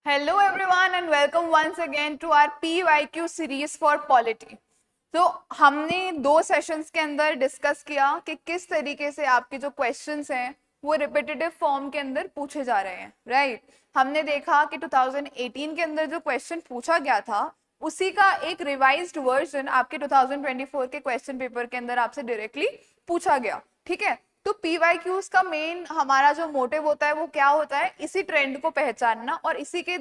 Hello everyone and welcome once again to our PYQ series for polity. तो हमने दो sessions के अंदर डिस्कस किया कि किस तरीके से आपके जो क्वेश्चंस हैं वो रिपीटेटिव फॉर्म के अंदर पूछे जा रहे हैं, राइट? हमने देखा कि 2018 के अंदर जो क्वेश्चन पूछा गया था उसी का एक रिवाइज्ड वर्जन आपके 2024 के क्वेश्चन पेपर के अंदर आपसे डायरेक्टली पूछा गया, ठीक है? तो पीवाईक्यूज का मेन हमारा जो मोटिव होता है वो क्या होता है, इसी ट्रेंड को पहचानना और इसी के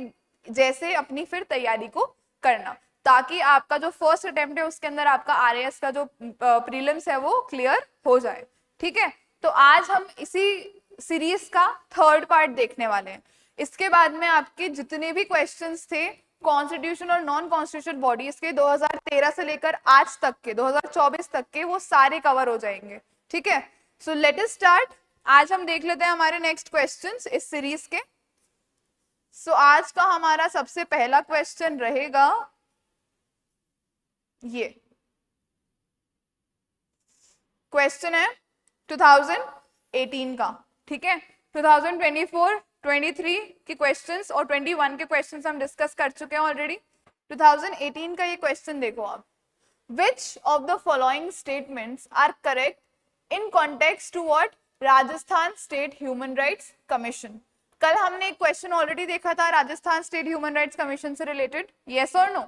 जैसे अपनी फिर तैयारी को करना, ताकि आपका जो फर्स्ट अटेम्प्ट है उसके अंदर आपका आरएएस का जो प्रीलिम्स है वो क्लियर हो जाए, ठीक है? तो आज हम इसी सीरीज का थर्ड पार्ट देखने वाले हैं। इसके बाद में आपके जितने भी क्वेश्चंस थे कॉन्स्टिट्यूशन और नॉन कॉन्स्टिट्यूशन बॉडीज के 2013 से लेकर आज तक के 2024 तक के, वो सारे कवर हो जाएंगे, ठीक है? So let us start. आज हम देख लेते हैं हमारे नेक्स्ट क्वेश्चंस इस सीरीज के। सो आज का हमारा सबसे पहला क्वेश्चन रहेगा ये क्वेश्चन है 2018 का, ठीक है? 2024, 23 के क्वेश्चंस और 21 के क्वेश्चंस हम डिस्कस कर चुके हैं ऑलरेडी। 2018 का ये क्वेश्चन देखो आप, which of the following statements are correct in context to what Rajasthan state human rights commission. कल हमने एक क्वेश्चन ऑलरेडी देखा था Rajasthan state human rights commission से रिलेटेड, यस और नो?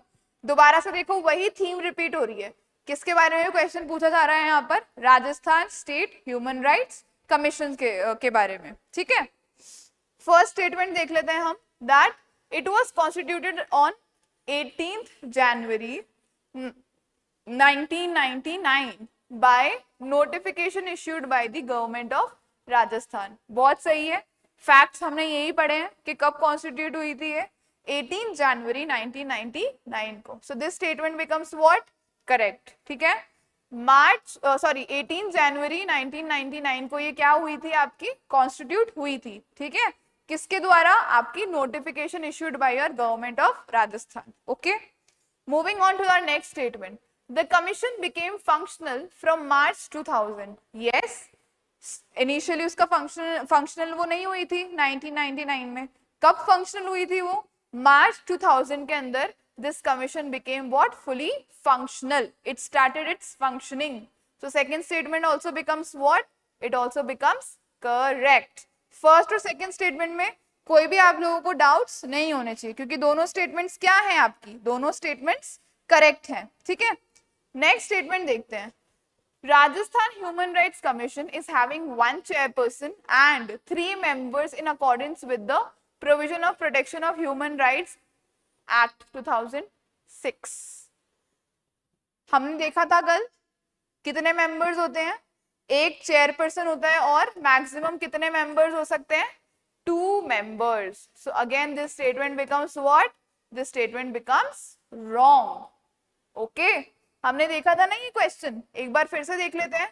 दोबारा से देखो, वही थीम रिपीट हो रही है। किसके बारे में क्वेश्चन पूछा जा रहा है यहाँ पर? Rajasthan state human rights commission के बारे में, ठीक है? फर्स्ट स्टेटमेंट देख लेते हैं हम, that it was constituted on 18th January 1999 by notification issued by the government of Rajasthan. बहुत सही है, फैक्ट्स हमने यही पढ़े हैं कि कब कॉन्स्टिट्यूट हुई थी ये, 18 जनवरी 1999 को। So this statement becomes what? Correct, ठीक है? 18 जनवरी 1999 को ये क्या हुई थी आपकी? कॉन्स्टिट्यूट हुई थी, ठीक है? किसके द्वारा? आपकी notification issued by your government of Rajasthan. Okay, moving on to our next statement, the commission became functional from March 2000. yes, initially उसका functional वो नहीं हुई थी 1999 में। कब functional हुई थी वो? March 2000 के अंदर this commission became what? fully functional. It started its functioning. So second statement also becomes what? It also becomes correct. First और second statement में कोई भी आप लोगों को डाउट्स नहीं होने चाहिए, क्योंकि दोनों स्टेटमेंट्स क्या हैं आपकी? दोनों स्टेटमेंट्स करेक्ट हैं, ठीक है? नेक्स्ट स्टेटमेंट देखते हैं, Rajasthan human rights commission is having one chairperson and 3 members in accordance with the provision of protection of human rights act 2006। हमने देखा था कल कितने मेंबर्स होते हैं? एक चेयरपर्सन होता है और मैक्सिमम कितने मेंबर्स हो सकते हैं? 2 members. So again this statement becomes what? This statement becomes wrong. Okay? हमने देखा था ना ये क्वेश्चन, एक बार फिर से देख लेते हैं।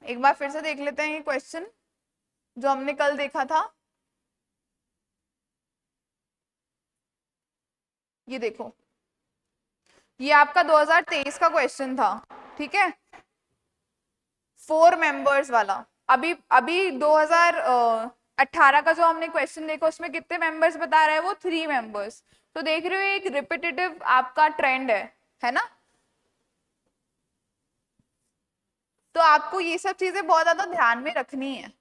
एक बार फिर से देख लेते हैं ये क्वेश्चन जो हमने कल देखा था। ये देखो, ये आपका 2023 का क्वेश्चन था, ठीक है? 4 मेंबर्स वाला। अभी 2018 का जो हमने क्वेश्चन देखा उसमें कितने मेंबर्स बता रहा है वो? 3 मेंबर्स। तो देख रहे हो एक रिपीटेटिव आपका ट्रेंड है ना? तो आपको ये सब चीजें बहुत ज्यादा ध्यान में रखनी है।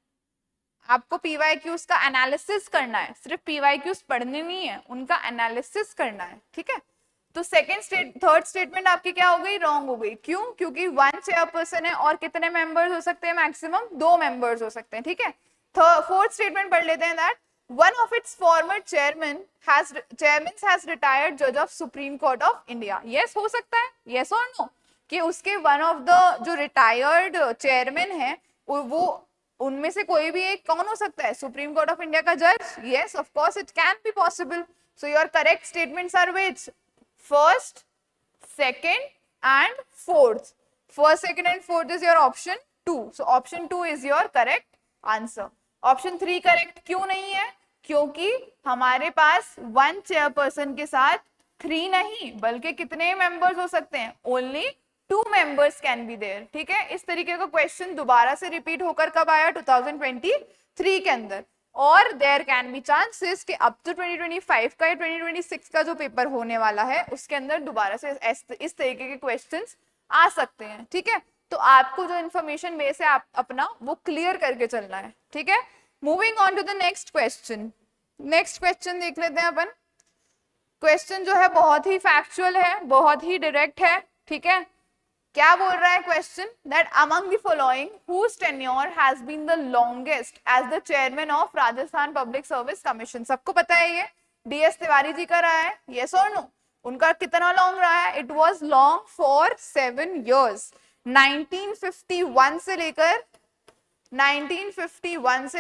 आपको पीवाईक्यूज का एनालिसिस करना है, सिर्फ पीवाईक्यूज पढ़ने नहीं है, उनका एनालिसिस करना है, ठीक है? तो थर्ड स्टेटमेंट आपकी क्या हो गई? रॉन्ग हो गई। क्यों? क्योंकि 1 चेयरपर्सन है और कितने मेंबर्स हो सकते हैं? मैक्सिमम 2 मेंबर्स हो सकते हैं, ठीक है? फोर्थ स्टेटमेंट पढ़ लेते हैं, that one of its former chairman has retired जज of supreme court of India. Yes, हो सकता है, यस और नो, कि उसके वन ऑफ द जो रिटायर्ड चेयरमैन है वो उनमें से कोई भी एक कौन हो सकता है? सुप्रीम कोर्ट ऑफ इंडिया का जज। Yes, of course it can be possible. So your correct statements are which? First, second and fourth. First, second and fourth is your option 2. So option 2 is your correct answer. Option 3 correct क्यों नहीं है? क्योंकि हमारे पास 1 chairperson के साथ 3 नहीं बल्कि कितने मेंबर्स हो सकते हैं? Only 2 members can be there, ठीक है। इस तरीके का क्वेश्चन दोबारा से रिपीट होकर कब आया, 2023 के अंदर। और देयर कैन बी चांसेस कि अप टू 2025 का या 2026 का जो पेपर होने वाला है उसके अंदर दोबारा से इस तरीके के क्वेश्चंस आ सकते हैं, ठीक है। तो आपको जो इन्फॉर्मेशन बेस है आप अपना वो क्लियर करके चलना है, ठीक है। Moving on to the next question. Next question देख लेते हैं अपन। क्वेश्चन जो है बहुत ही फैक्चुअल है, बहुत ही डायरेक्ट है, ठीक है। क्या बोल रहा है question, that among the following whose tenure has been the longest as the chairman of Rajasthan public service commission. सबको पता है ये DS तिवारी जी का रहा है, यस और नो। उनका कितना लॉन्ग रहा है, it was long for 7 years। 1951 से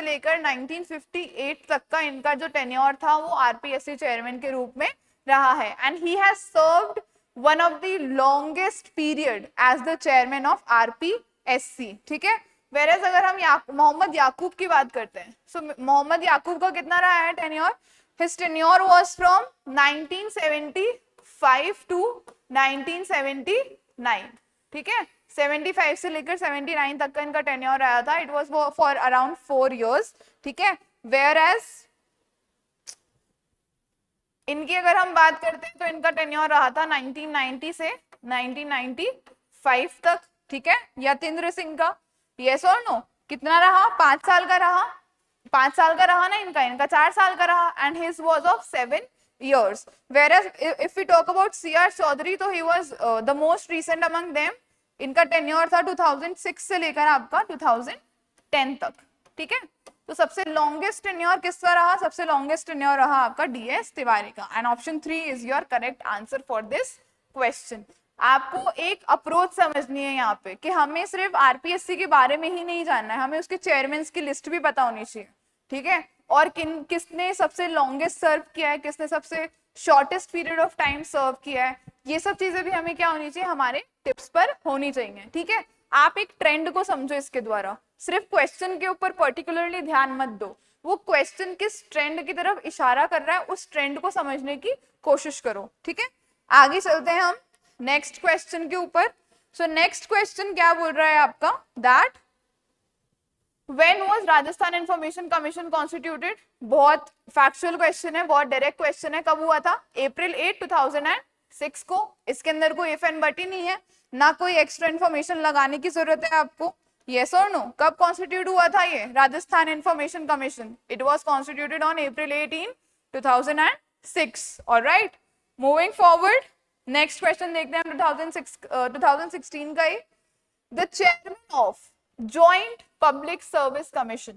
लेकर 1958 तक का इनका जो टेन्योर था वो RPSC चेयरमैन के रूप में रहा है। And he has served one of the longest period as the chairman of RPSC, ठीक है। वेरएज अगर हम मोहम्मद याकूब की बात करते हैं, सो मोहम्मद याकूब का कितना रहा है tenure, his tenure was from 1975 to 1979, ठीक है। 75 से लेकर 79 तक का इनका टेन्योर आया था। It was for around 4 years, ठीक है। वेयर एज इनकी अगर हम बात करते हैं तो इनका टेन्योर रहा था 1990 से 1995 तक, ठीक है। यतेंद्र सिंह का यस और नो कितना रहा, 5 साल का रहा, 5 साल का रहा ना इनका 4 साल का रहा। And his was of 7 years। Whereas if we talk about CR Chaudhary तो he was the most recent among them। इनका टेन्योर था 2006 से लेकर आपका 2010 तक, ठीक है। तो सबसे लॉन्गेस्ट टेन्योर किसका रहा, सबसे लॉन्गेस्ट टेन्योर रहा आपका DS तिवारी का। And option 3 is your correct answer for this question. आपको एक अप्रोच समझनी है यहाँ पे कि हमें सिर्फ RPSC के बारे में ही नहीं जानना है, हमें उसके चेयरमैन की लिस्ट भी पता होनी चाहिए, ठीक है। और किसने सबसे लॉन्गेस्ट सर्व किया है, किसने सबसे शॉर्टेस्ट पीरियड ऑफ टाइम सर्व किया है, ये सब चीजें भी हमें क्या होनी चाहिए, हमारे टिप्स पर होनी चाहिए, ठीक है। आप एक ट्रेंड को समझो इसके द्वारा, सिर्फ क्वेश्चन के ऊपर पर्टिकुलरली ध्यान मत दो, वो क्वेश्चन किस ट्रेंड की तरफ इशारा कर रहा है उस ट्रेंड को समझने की कोशिश करो, ठीक है। आगे चलते हैं हम नेक्स्ट क्वेश्चन के ऊपर। सो नेक्स्ट क्वेश्चन क्या बोल रहा है आपका, that When was Rajasthan information commission constituted. बहुत फैक्चुअल क्वेश्चन है, बहुत डायरेक्ट क्वेश्चन है। कब हुआ था, April 8, 2006 को। इसके अंदर कोई इफ एंड बट ही नहीं है, ना कोई एक्स्ट्रा इन्फॉर्मेशन लगाने की जरूरत है आपको, यस और नो। कब कॉन्स्टिट्यूट हुआ था ये Rajasthan information commission, it was constituted on April 18, 2006। Alright, moving forward next question देखते हैं 2016 का ही। The chairman of Joint Public Service Commission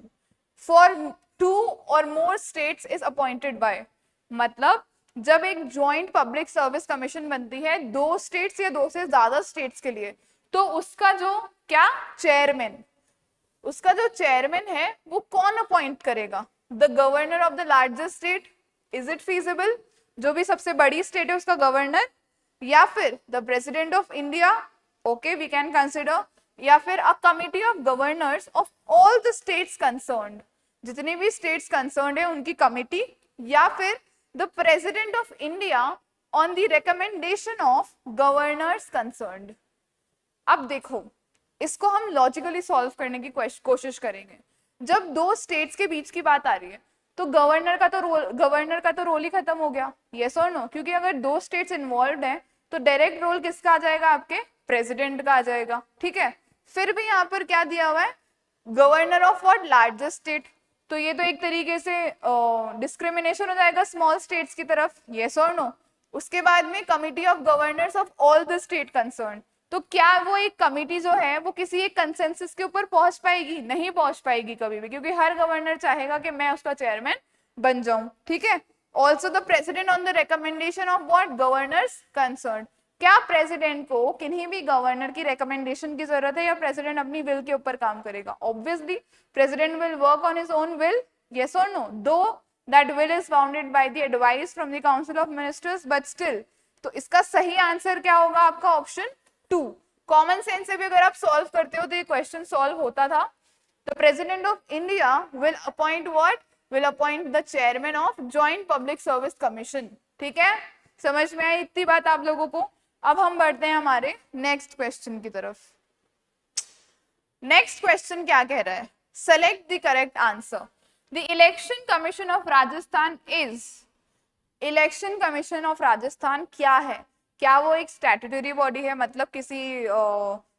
for 2 or more states is appointed by। मतलब जब एक Joint Public Service Commission बनती है 2 states या 2 से ज्यादा states के लिए, तो उसका जो क्या चेयरमैन, उसका जो चेयरमैन है वो कौन अपॉइंट करेगा, the governor of the largest state, is it feasible, जो भी सबसे बड़ी स्टेट है उसका गवर्नर, या फिर the president of India, okay we can consider, या फिर a committee of governors of all the states concerned, जितने भी स्टेट्स कंसर्न्ड है उनकी कमिटी, या फिर the president of India on the recommendation of governors concerned. अब देखो इसको हम लॉजिकली सॉल्व करने की कोशिश करेंगे। जब 2 स्टेट्स के बीच की बात आ रही है तो गवर्नर का तो रोल ही खत्म हो गया, यस और नो, क्योंकि अगर 2 स्टेट्स इन्वॉल्व हैं तो डायरेक्ट रोल किसका आ जाएगा, आपके प्रेसिडेंट का आ जाएगा, ठीक है। फिर भी यहाँ पर क्या दिया हुआ है, governor of what, largest state, तो ये तो एक तरीके से डिस्क्रिमिनेशन हो जाएगा स्मॉल स्टेट्स की तरफ, यस और नो। उसके बाद में committee of governors of all the state concern, तो क्या वो एक कमिटी जो है वो किसी एक कंसेंसस के ऊपर पहुंच पाएगी, नहीं पहुंच पाएगी कभी भी, क्योंकि हर गवर्नर चाहेगा कि मैं उसका चेयरमैन बन जाऊं, ठीक है। Also the president on the recommendation of what, governors concern, क्या प्रेसिडेंट को किन्हीं भी गवर्नर की रिकमेंडेशन की जरूरत है या प्रेसिडेंट अपनी विल के ऊपर काम करेगा, obviously president will work on his own will, yes और नो, दो that will is bounded by the advice from the council of ministers, but still. तो इसका सही आंसर क्या होगा आपका, ऑप्शन 2। कॉमन सेंस से भी अगर आप सॉल्व करते हो तो ये क्वेश्चन सॉल्व होता था। The president of India will appoint what, will appoint the chairman of joint public service commission, ठीक है। समझ में आई इतनी बात आप लोगों को। अब हम बढ़ते हैं हमारे नेक्स्ट क्वेश्चन की तरफ। नेक्स्ट क्वेश्चन क्या कह रहा है? Select the correct answer. The election commission of Rajasthan is, election commission of Rajasthan क्या है? क्या वो एक स्टैट्यूटरी बॉडी है, मतलब किसी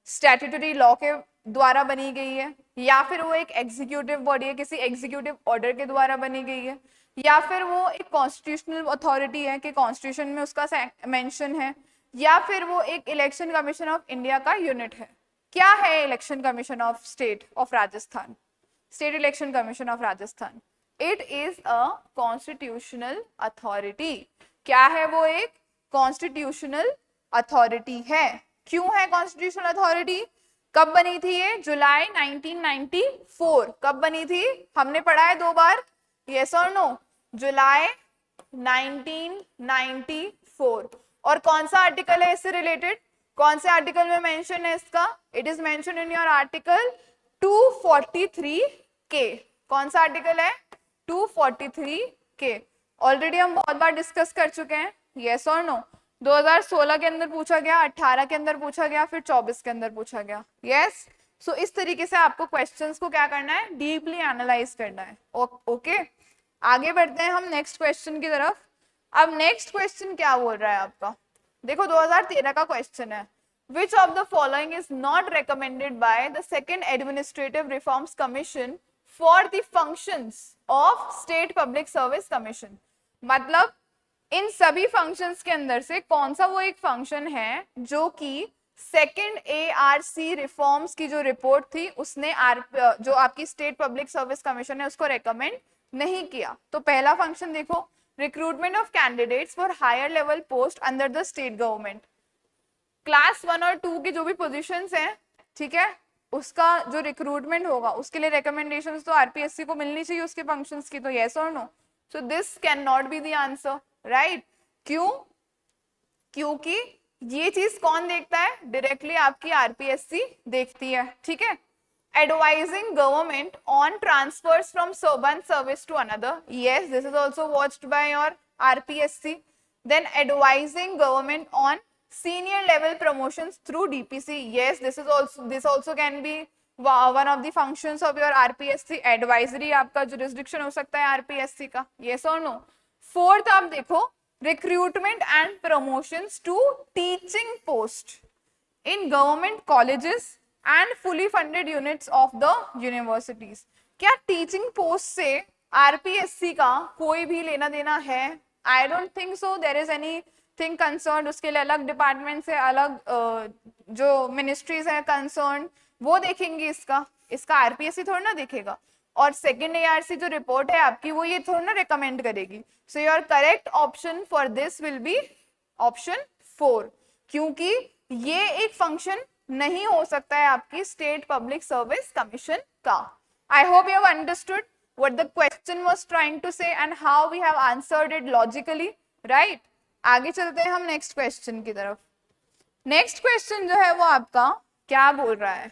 स्टैट्यूटरी लॉ के द्वारा बनी गई है, या फिर वो एक एग्जीक्यूटिव बॉडी है, किसी एग्जीक्यूटिव ऑर्डर के द्वारा बनी गई है, या फिर वो एक कॉन्स्टिट्यूशनल अथॉरिटी है कि कॉन्स्टिट्यूशन में उसका मेंशन है, या फिर वो एक इलेक्शन कमीशन ऑफ इंडिया का यूनिट है? क्या है election commission of state of Rajasthan? State election commission of Rajasthan, it is a constitutional authority. क्या है वो? एक कॉन्स्टिट्यूशनल अथॉरिटी है। क्यों है कॉन्स्टिट्यूशनल अथॉरिटी? कब बनी थी ये? जुलाई 1994। कब बनी थी? हमने पढ़ा है 2 बार, यस और नो? जुलाई 1994। और कौन सा आर्टिकल है इससे रिलेटेड? कौन से आर्टिकल में मेंशन है इसका? It is mention in your article 243 के। कौन सा आर्टिकल है? 243 के। ऑलरेडी हम बहुत बार डिस्कस कर चुके हैं, यस और नो? 2016 के अंदर पूछा गया, 18 के अंदर पूछा गया, फिर 24 के अंदर पूछा गया, यस। सो इस तरीके से आपको क्वेश्चंस को क्या करना है? डीपली एनालाइज करना है। ओके, आगे बढ़ते हैं हम नेक्स्ट क्वेश्चन की तरफ। अब नेक्स्ट क्वेश्चन क्या बोल रहा है आपका? देखो 2013 का क्वेश्चन है। Which of the following is not recommended by the second Administrative Reforms Commission for the functions of State Public Service Commission? मतलब इन सभी फंक्शंस के अंदर से कौन सा वो एक फंक्शन है जो कि सेकेंड ARC रिफॉर्म्स की जो रिपोर्ट थी उसने जो आपकी स्टेट पब्लिक सर्विस कमीशन है उसको रेकमेंड नहीं किया? तो पहला फंक्शन देखो, recruitment of candidates for higher level post under the state government. Class 1 और 2 की जो भी पोजीशंस हैं, ठीक है, उसका जो रिक्रूटमेंट होगा उसके लिए रिकमेंडेशंस तो आरपीएससी को मिलनी चाहिए उसके फंक्शंस की, तो यस और no? So this can not be the answer, right? क्यों? क्योंकि ये चीज कौन देखता है? डायरेक्टली आपकी आरपीएससी देखती है, ठीक है। Advising government on transfers from one service to another, yes, this is also watched by your RPSC. Then advising government on senior level promotions through DPC, yes, this also can be one of the functions of your RPSC. advisory आपका jurisdiction हो सकता है RPSC का, yes or no? Fourth आप देखो, recruitment and promotions to teaching post in government colleges and fully funded units of the universities. क्या teaching post से RPSC का कोई भी लेना देना है? I don't think so there is anything concern. उसके लिए अलग डिपार्टमेंट से अलग जो मिनिस्ट्रीज है कंसर्न वो देखेंगे इसका आरपीएससी थोड़ा ना देखेगा। और सेकेंड एआरसी जो रिपोर्ट है आपकी वो ये थोड़ा ना रिकमेंड करेगी। सो your correct option for this will be option 4, क्योंकि ये एक फंक्शन नहीं हो सकता है आपकी स्टेट पब्लिक सर्विस कमीशन का। I hope you have understood what the question was trying to say and how we have answered it logically, right? आगे चलते हैं हम नेक्स्ट क्वेश्चन की तरफ। नेक्स्ट क्वेश्चन जो है वो आपका क्या बोल रहा है?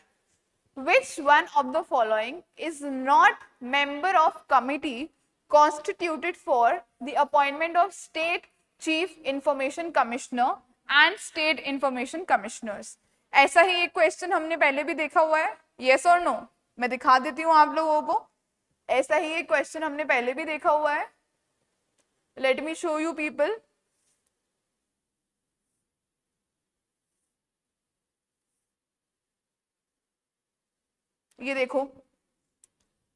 Which one of the following is not member of committee constituted for the appointment of state chief information commissioner and state information commissioners? ऐसा ही एक क्वेश्चन हमने पहले भी देखा हुआ है, yes or no? मैं दिखा देती हूँ आप लोगों को। ऐसा ही एक क्वेश्चन हमने पहले भी देखा हुआ है। Let me show you people. ये देखो,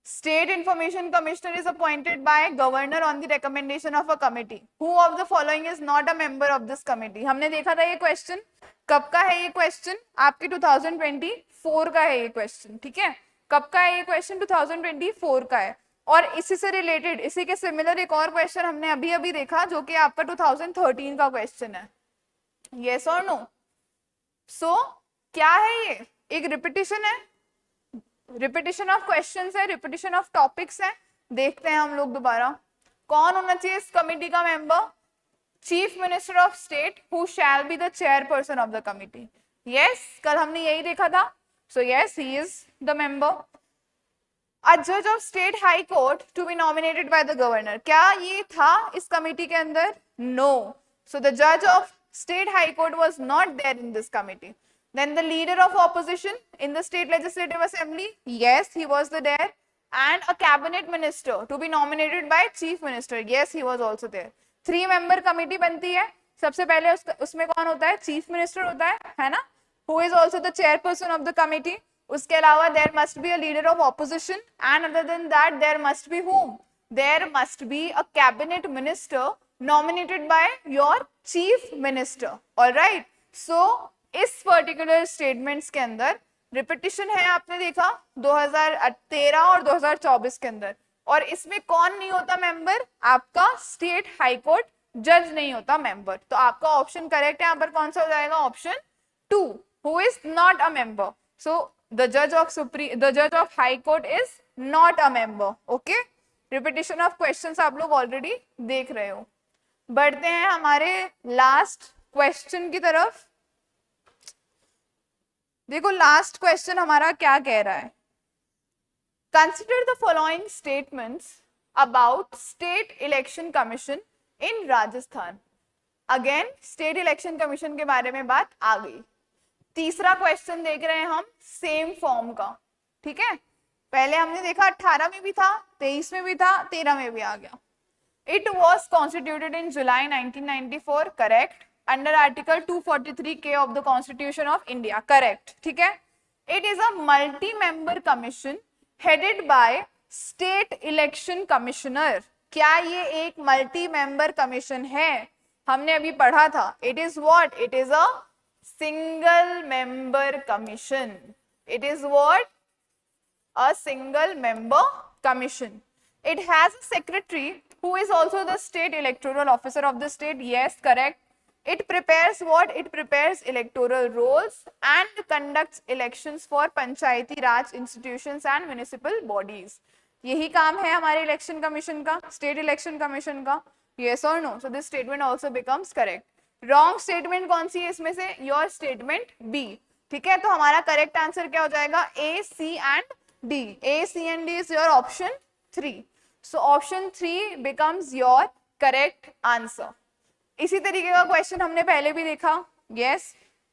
state information commissioner is appointed by governor on the recommendation of a committee. Who of the following is not a member of this committee? हमने देखा था ये क्वेश्चन। कब का है ये क्वेश्चन? आपके 2024 का है ये क्वेश्चन, ठीक है। कब का है ये क्वेश्चन? 2024 का है। और इसी से रिलेटेड, इसी के सिमिलर एक और क्वेश्चन हमने अभी अभी देखा जो कि आपका 2013 का क्वेश्चन है, यस और नो? सो क्या है ये? एक रिपीटिशन है, रिपीटिशन ऑफ क्वेश्चंस है, रिपीटिशन ऑफ टॉपिक्स है। देखते हैं हम लोग दोबारा। कौन होना चाहिए इस कमिटी का member? Chief minister of state who shall be the chairperson of the committee. Yes, कल हमने यही देखा था। So yes, he is the member. A जज of state high court to be nominated by the governor. क्या ये था इस कमिटी के अंदर? नो। सो द जज of State High Court was not there in this committee. Then the leader of opposition in the State Legislative Assembly, yes, he was there. And a cabinet minister to be nominated by Chief Minister, yes, he was also there. 3-member committee बनती है. सबसे पहले उसमें कौन होता है? Chief Minister होता है ना? Who is also the chairperson of the committee. उसके अलावा there must be a leader of opposition, and other than that there must be whom? There must be a cabinet minister nominated by your chief minister. All right. So इस particular statements के अंदर repetition है, आपने देखा 2013 और 2024 के अंदर. और इसमें कौन नहीं होता मेंबर? आपका स्टेट हाई कोर्ट जज नहीं होता मेंबर. तो आपका ऑप्शन करेक्ट है यहाँ पर कौन सा हो जाएगा? Option 2, who is not a member. So the जज of high court is not a member. Okay, repetition of questions आप लोग ऑलरेडी देख रहे हो. बढ़ते हैं हमारे लास्ट क्वेश्चन की तरफ. देखो लास्ट क्वेश्चन हमारा क्या कह रहा है. Consider the following statements about state election commission in Rajasthan. Again state election commission के बारे में बात आ गई. तीसरा क्वेश्चन देख रहे हैं हम सेम फॉर्म का. ठीक है, पहले हमने देखा 18 में भी था, 23 में भी था, 13 में भी आ गया. It was constituted in July 1994, correct. Under Article 243K of the Constitution of India, correct. ठीक है. It is a multi-member commission headed by State Election Commissioner. क्या ये एक multi-member commission है? हमने अभी पढ़ा था. It is what? It is a single-member commission. It is what? A single-member commission. It has a secretary who is also the state electoral officer of the state. Yes, correct. It prepares what? It prepares electoral rolls and conducts elections for Panchayati Raj institutions and municipal bodies. यही काम है हमारे election commission का, state election commission का. Yes or no? So this statement also becomes correct. Wrong statement कौन सी है इसमें से? Your statement B. ठीक है, तो हमारा करेक्ट आंसर क्या हो जाएगा? A, C and D. A, C and D is your option 3. So option 3 becomes your correct answer. इसी तरीके का क्वेश्चन हमने पहले भी देखा. यस,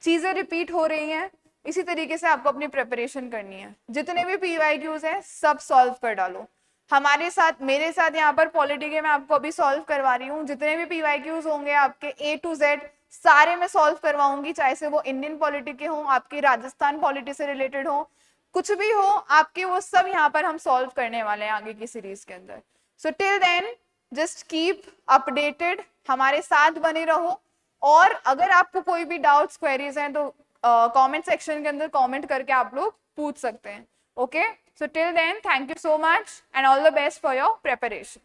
चीजें रिपीट हो रही हैं. इसी तरीके से आपको अपनी प्रिपरेशन करनी है. जितने भी पीवाईक्यूज हैं सब सॉल्व कर डालो. हमारे साथ, मेरे साथ यहाँ पर पॉलिटी के मैं आपको अभी सॉल्व करवा रही हूँ. जितने भी पीवाईक्यूज होंगे आपके A to Z सारे मैं सॉल्व करवाऊंगी, चाहे से वो इंडियन पॉलिटी के हों, आपकी राजस्थान पॉलिटी से रिलेटेड हो, कुछ भी हो आपके, वो सब यहाँ पर हम सॉल्व करने वाले हैं आगे की सीरीज के अंदर. So till then just keep updated, हमारे साथ बने रहो. और अगर आपको कोई भी डाउट्स क्वेरीज हैं तो कमेंट सेक्शन के अंदर कमेंट करके आप लोग पूछ सकते हैं. Okay, so till then thank you so much and all the best for your preparation.